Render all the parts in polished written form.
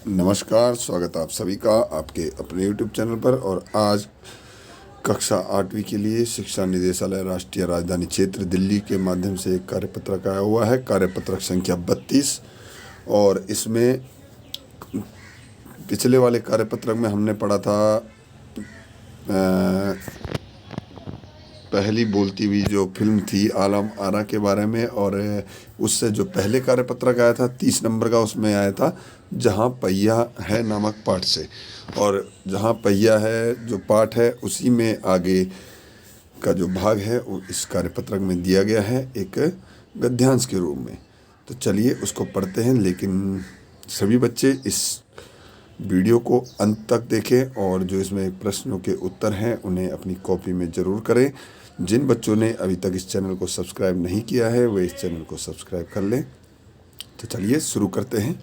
नमस्कार, स्वागत आप सभी का आपके अपने YouTube चैनल पर। और आज कक्षा 8वीं के लिए शिक्षा निदेशालय राष्ट्रीय राजधानी क्षेत्र दिल्ली के माध्यम से एक कार्यपत्रक आया हुआ है, कार्यपत्रक संख्या 32। और इसमें पिछले वाले कार्यपत्रक में हमने पढ़ा था पहली बोलती हुई जो फिल्म थी आलम आरा के बारे में। और उससे जो पहले कार्यपत्रक आया था 30 नंबर का, उसमें आया था जहाँ पहिया है नामक पाठ से। और जहाँ पहिया है जो पाठ है उसी में आगे का जो भाग है वो इस कार्यपत्रक में दिया गया है एक गद्यांश के रूप में। तो चलिए उसको पढ़ते हैं, लेकिन सभी बच्चे इस वीडियो को अंत तक देखें और जो इसमें प्रश्नों के उत्तर हैं उन्हें अपनी कॉपी में ज़रूर करें। जिन बच्चों ने अभी तक इस चैनल को सब्सक्राइब नहीं किया है वे इस चैनल को सब्सक्राइब कर लें। तो चलिए शुरू करते हैं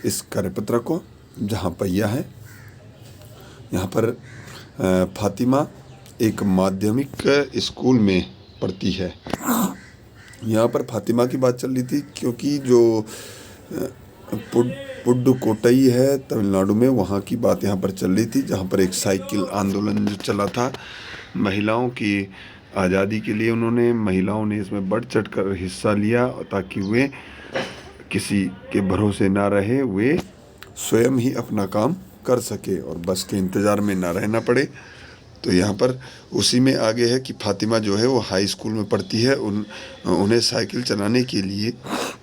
इस कार्यपत्र को। जहाँ पहिया है, यहाँ पर फातिमा एक माध्यमिक स्कूल में पढ़ती है। यहाँ पर फातिमा की बात चल रही थी क्योंकि जो पुडुकोट्टई है तमिलनाडु में, वहाँ की बात यहाँ पर चल रही थी, जहाँ पर एक साइकिल आंदोलन जो चला था महिलाओं की आज़ादी के लिए। उन्होंने महिलाओं ने इसमें बढ़ चढ़ कर हिस्सा लिया ताकि वे किसी के भरोसे ना रहे, वे स्वयं ही अपना काम कर सके और बस के इंतज़ार में ना रहना पड़े। तो यहाँ पर उसी में आगे है कि फातिमा जो है वो हाई स्कूल में पढ़ती है। उन्हें साइकिल चलाने के लिए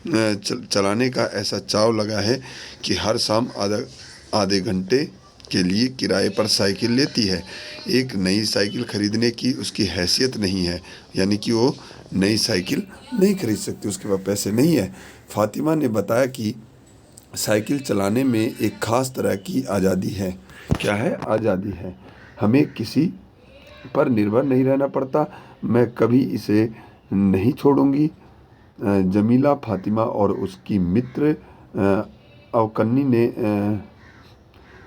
चलाने का ऐसा चाव लगा है कि हर शाम आधे घंटे के लिए किराए पर साइकिल लेती है। एक नई साइकिल खरीदने की उसकी हैसियत नहीं है, यानी कि वो नई साइकिल नहीं खरीद सकती, उसके पास पैसे नहीं है। फातिमा ने बताया कि साइकिल चलाने में एक ख़ास तरह की आज़ादी है। क्या है? आज़ादी है। हमें किसी पर निर्भर नहीं रहना पड़ता। मैं कभी इसे नहीं छोड़ूंगी। जमीला, फातिमा और उसकी मित्र अवकन्नी ने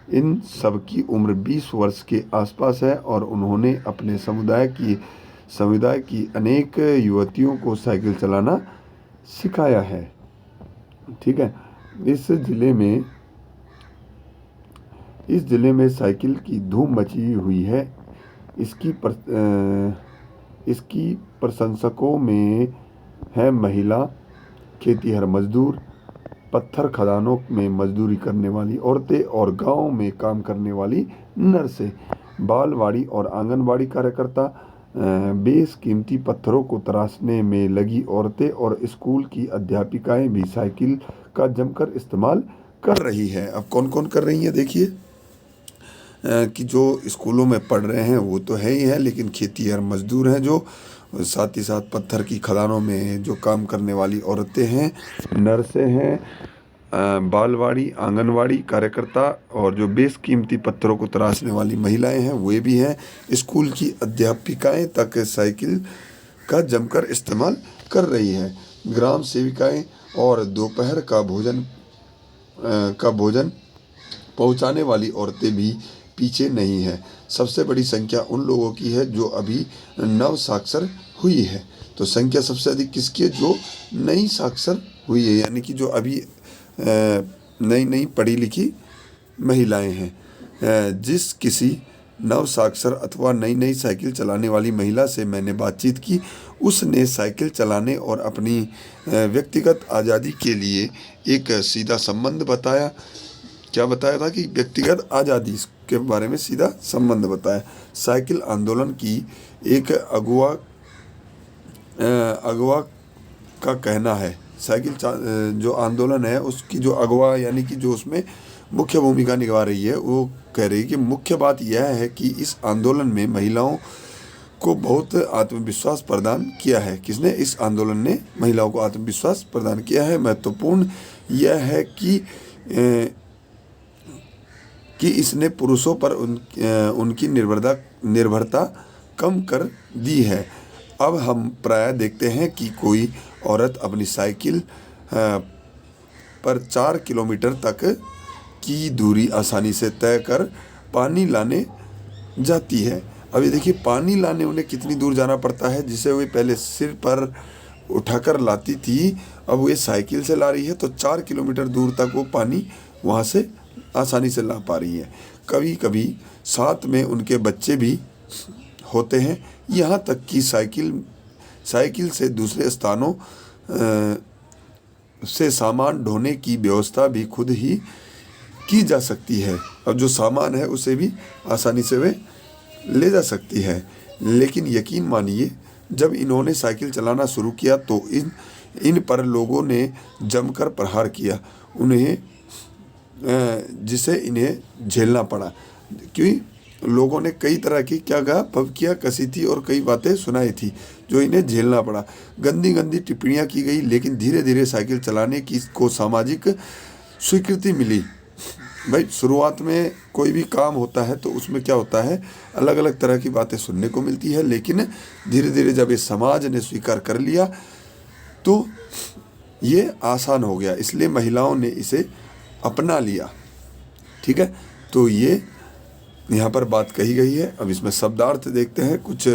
इन सब की उम्र 20 वर्ष के आसपास है और उन्होंने अपने समुदाय की अनेक युवतियों को साइकिल चलाना सिखाया है। ठीक है। इस जिले में साइकिल की धूम मची हुई है। इसकी प्रशंसकों में है महिला खेतीहर मजदूर, पत्थर खदानों में मजदूरी करने वाली औरतें और गांव में काम करने वाली नर्सें, बालवाड़ी और आंगनवाड़ी कार्यकर्ता, बेशकीमती पत्थरों को तराशने में लगी औरतें और स्कूल की अध्यापिकाएं भी साइकिल का जमकर इस्तेमाल कर रही है। अब कौन कौन कर रही है देखिए कि जो स्कूलों में पढ़ रहे हैं वो तो है ही है, लेकिन खेतीहर मजदूर हैं, जो साथ ही साथ पत्थर की खदानों में जो काम करने वाली औरतें हैं, नर्सें हैं, बालवाड़ी आंगनवाड़ी कार्यकर्ता और जो बेशकीमती पत्थरों को तराशने वाली महिलाएं हैं वे भी हैं। स्कूल की अध्यापिकाएं तक साइकिल का जमकर इस्तेमाल कर रही है। ग्राम सेविकाएं और दोपहर का भोजन पहुंचाने वाली औरतें भी पीछे नहीं है। सबसे बड़ी संख्या उन लोगों की है जो अभी नव साक्षर हुई है। तो संख्या सबसे अधिक किसकी है? जो नई साक्षर हुई है, यानी कि जो अभी नई पढ़ी लिखी महिलाएं हैं। जिस किसी नव साक्षर अथवा नई साइकिल चलाने वाली महिला से मैंने बातचीत की, उसने साइकिल चलाने और अपनी व्यक्तिगत आज़ादी के लिए एक सीधा संबंध बताया। क्या बताया था? कि व्यक्तिगत आज़ादी के बारे में सीधा संबंध बताया। साइकिल आंदोलन की एक अगुआ का कहना है, साइकिल जो आंदोलन है उसकी जो अगुआ यानी कि जो उसमें मुख्य भूमिका निभा रही है, वो कह रही है कि मुख्य बात यह है कि इस आंदोलन में महिलाओं को बहुत आत्मविश्वास प्रदान किया है। किसने? इस आंदोलन ने महिलाओं को आत्मविश्वास प्रदान किया है। महत्वपूर्ण यह है कि इसने पुरुषों पर उनकी निर्भरता कम कर दी है। अब हम प्रायः देखते हैं कि कोई औरत अपनी साइकिल पर 4 किलोमीटर तक की दूरी आसानी से तय कर पानी लाने जाती है। अब ये देखिए, पानी लाने उन्हें कितनी दूर जाना पड़ता है, जिसे वे पहले सिर पर उठाकर लाती थी, अब वे साइकिल से ला रही है तो 4 किलोमीटर दूर तक वो पानी वहाँ से आसानी से ला पा रही हैं। कभी कभी साथ में उनके बच्चे भी होते हैं। यहाँ तक कि साइकिल से दूसरे स्थानों से सामान ढोने की व्यवस्था भी खुद ही की जा सकती है। अब जो सामान है उसे भी आसानी से वे ले जा सकती है। लेकिन यकीन मानिए, जब इन्होंने साइकिल चलाना शुरू किया तो इन पर लोगों ने जमकर प्रहार किया, जिसे इन्हें झेलना पड़ा। क्योंकि लोगों ने कई तरह की क्या कहा, फबकियाँ कसी थी और कई बातें सुनाई थी जो इन्हें झेलना पड़ा। गंदी गंदी टिप्पणियाँ की गई, लेकिन धीरे धीरे साइकिल चलाने को सामाजिक स्वीकृति मिली। भाई शुरुआत में कोई भी काम होता है तो उसमें क्या होता है, अलग अलग तरह की बातें सुनने को मिलती है, लेकिन धीरे धीरे जब ये समाज ने स्वीकार कर लिया तो ये आसान हो गया, इसलिए महिलाओं ने इसे अपना लिया। ठीक है, तो ये यहाँ पर बात कही गई है। अब इसमें शब्दार्थ देखते हैं। कुछ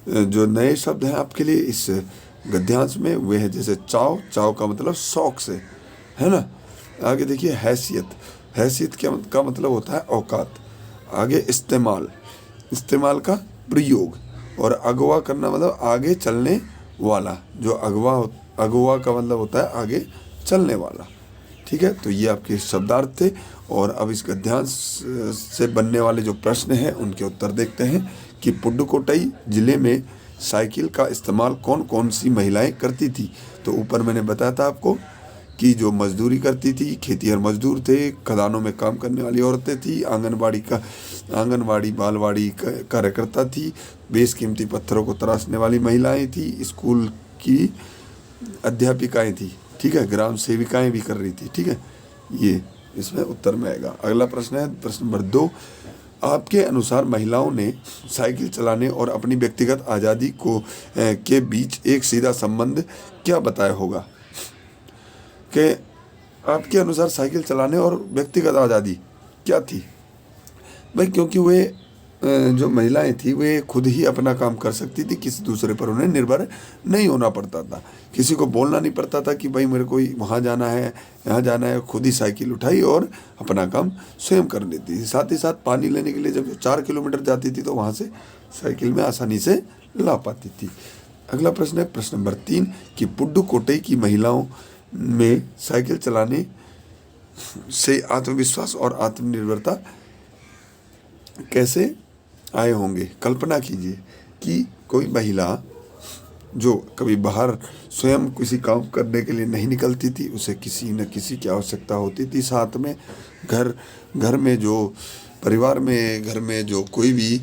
जो नए शब्द हैं आपके लिए इस गद्यांश में, वे हैं जैसे चाव। चाव का मतलब शौक से, है ना। आगे देखिए हैसियत। हैसियत का मतलब होता है औकात। आगे इस्तेमाल। इस्तेमाल का प्रयोग। और अगवा करना मतलब आगे चलने वाला। जो अगवा का मतलब होता है आगे चलने वाला। ठीक है, तो ये आपके शब्दार्थ थे। और अब इस गद्यांश से बनने वाले जो प्रश्न हैं उनके उत्तर देखते हैं कि पुडुकोट्टई जिले में साइकिल का इस्तेमाल कौन कौन सी महिलाएं करती थी। तो ऊपर मैंने बताया था आपको कि जो मजदूरी करती थी, खेतिहर मजदूर थे, खदानों में काम करने वाली औरतें थी, आंगनवाड़ी बालवाड़ी कार्यकर्ता थी, बेशकीमती पत्थरों को तराशने वाली महिलाएं थी, स्कूल की अध्यापिकाएं थी। ठीक है, ग्राम सेविकाएं भी कर रही थी। ठीक है, ये इसमें उत्तर में आएगा। अगला प्रश्न है प्रश्न नंबर 2। आपके अनुसार महिलाओं ने साइकिल चलाने और अपनी व्यक्तिगत आज़ादी के बीच एक सीधा संबंध क्या बताया होगा। कि आपके अनुसार साइकिल चलाने और व्यक्तिगत आज़ादी क्या थी। भाई क्योंकि वे जो महिलाएं थी वे खुद ही अपना काम कर सकती थी, किसी दूसरे पर उन्हें निर्भर नहीं होना पड़ता था, किसी को बोलना नहीं पड़ता था कि भाई मेरे को वहाँ जाना है, यहाँ जाना है। खुद ही साइकिल उठाई और अपना काम स्वयं कर लेती थी। साथ ही साथ पानी लेने के लिए जब 4 किलोमीटर जाती थी तो वहाँ से साइकिल में आसानी से ला पाती थी। अगला प्रश्न है प्रश्न नंबर 3 कि पुडुकोट्टई की महिलाओं में साइकिल चलाने से आत्मविश्वास और आत्मनिर्भरता कैसे आए होंगे। कल्पना कीजिए कि कोई महिला जो कभी बाहर स्वयं किसी काम करने के लिए नहीं निकलती थी, उसे किसी न किसी की आवश्यकता होती थी। साथ में घर में जो परिवार में घर में जो कोई भी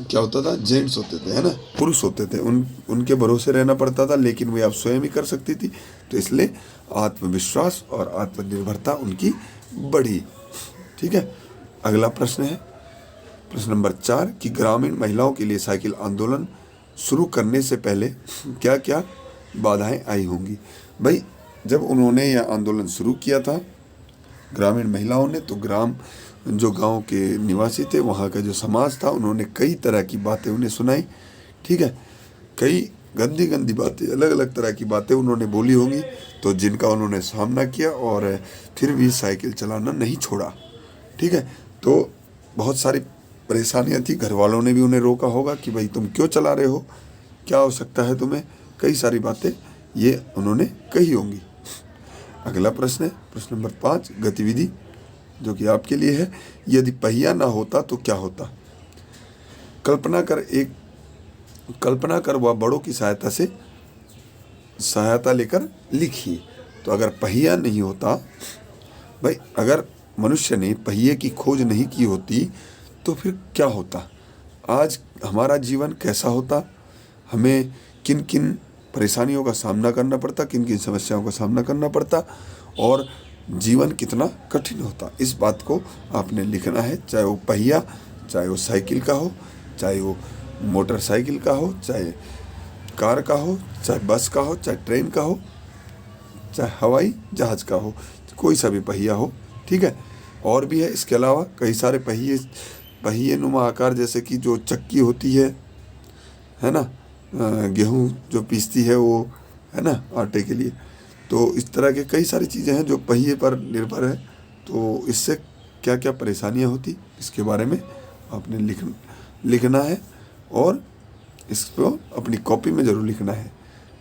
क्या होता था, जेंट्स होते थे, है ना, पुरुष होते थे, उनके भरोसे रहना पड़ता था, लेकिन वे अब स्वयं ही कर सकती थी। तो इसलिए आत्मविश्वास और आत्मनिर्भरता उनकी बढ़ी। ठीक है, अगला प्रश्न है प्रश्न नंबर 4 कि ग्रामीण महिलाओं के लिए साइकिल आंदोलन शुरू करने से पहले क्या क्या बाधाएं आई होंगी। भाई जब उन्होंने यह आंदोलन शुरू किया था ग्रामीण महिलाओं ने, तो जो गांव के निवासी थे, वहाँ का जो समाज था, उन्होंने कई तरह की बातें उन्हें सुनाई। ठीक है, कई गंदी गंदी बातें, अलग अलग तरह की बातें उन्होंने बोली होंगी, तो जिनका उन्होंने सामना किया और फिर भी साइकिल चलाना नहीं छोड़ा। ठीक है, तो बहुत सारी परेशानियां थी। घर वालों ने भी उन्हें रोका होगा कि भाई तुम क्यों चला रहे हो, क्या हो सकता है तुम्हें, कई सारी बातें ये उन्होंने कही होंगी। अगला प्रश्न है प्रश्न नंबर 5 गतिविधि, जो कि आपके लिए है। यदि पहिया ना होता तो क्या होता। कल्पना कर वह बड़ों की सहायता लेकर लिखिए। तो अगर पहिया नहीं होता, भाई अगर मनुष्य ने पहिए की खोज नहीं की होती तो फिर क्या होता, आज हमारा जीवन कैसा होता, हमें किन किन परेशानियों का सामना करना पड़ता, किन किन समस्याओं का सामना करना पड़ता, और जीवन कितना कठिन होता। इस बात को आपने लिखना है, चाहे वो पहिया, चाहे वो साइकिल का हो, चाहे वो मोटरसाइकिल का हो, चाहे कार का हो, चाहे बस का हो, चाहे ट्रेन का हो, चाहे हवाई जहाज़ का हो, कोई सा भी पहिया हो। ठीक है, और भी है इसके अलावा कई सारे पहिए नुमा आकार, जैसे कि जो चक्की होती है ना, गेहूँ जो पीसती है वो, है ना, आटे के लिए, तो इस तरह के कई सारी चीज़ें हैं जो पहिए पर निर्भर है। तो इससे क्या क्या परेशानियां होती इसके बारे में आपने लिखना है और इसको अपनी कॉपी में ज़रूर लिखना है।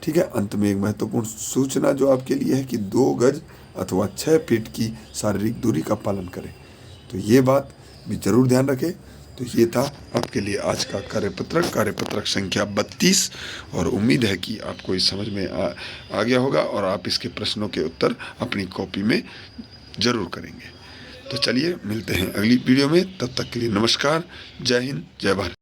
ठीक है। अंत में एक महत्वपूर्ण सूचना जो आपके लिए है कि 2 गज अथवा 6 फीट की शारीरिक दूरी का पालन करें। तो ये बात भी ज़रूर ध्यान रखें। तो ये था आपके लिए आज का कार्यपत्रक संख्या 32 और उम्मीद है कि आपको इस समझ में आ गया होगा और आप इसके प्रश्नों के उत्तर अपनी कॉपी में ज़रूर करेंगे। तो चलिए मिलते हैं अगली वीडियो में, तब तक के लिए नमस्कार। जय हिंद, जय भारत।